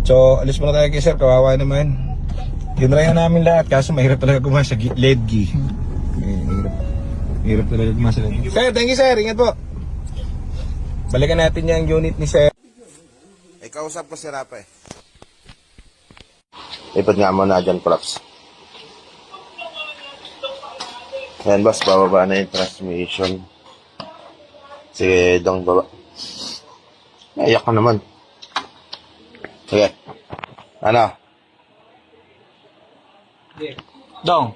So, alis muna tayo kay sir, kawawa naman. Tinry namin lahat, kaso mahirap talaga gumawa sa LED key. Hirap talaga gumawa sa LED key. Sir, thank you sir, ingat po. Balikan natin yung unit ni sir. Kausap ko si Rapa eh. Ipad nga muna dyan, props. Ayan boss, bababa na yung transmission. Sige, dong baba. Naiyak ka naman. Sige. Ano? Dong.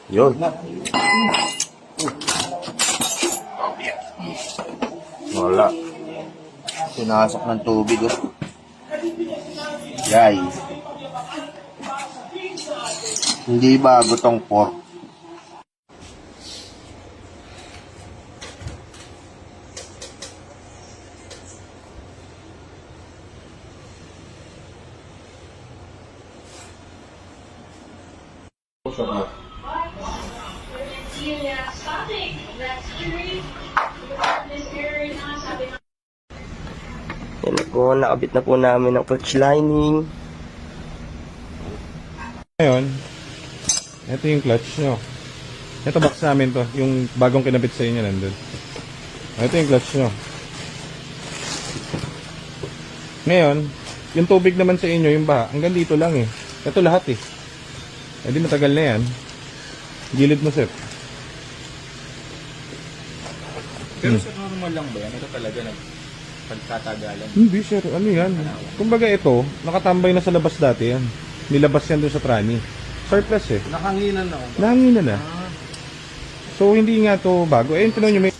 Yun. Wala. Sinasok ng tubig oh. Yay. Hindi bago tong pork. Yan na po, nakabit na po namin ang clutch lining. Ngayon, ito yung clutch nyo. Ito box namin to, yung bagong kinabit sa inyo nandun. Ito yung clutch nyo. Ngayon, yung tubig naman sa inyo, yung baha, hanggang dito lang eh. Ito lahat eh. Eh di matagal na yan. Gilid mo sir. Pero sa normal lang ba yan? Ito talaga pagkatagalan. Hindi sir, ano yan? Kumbaga ito, nakatambay na sa labas dati yan. Nilabas yan doon sa trani. Surplus eh. Nakanginan na ako. Nanginan na. So hindi nga to bago. Eh, ito nyo may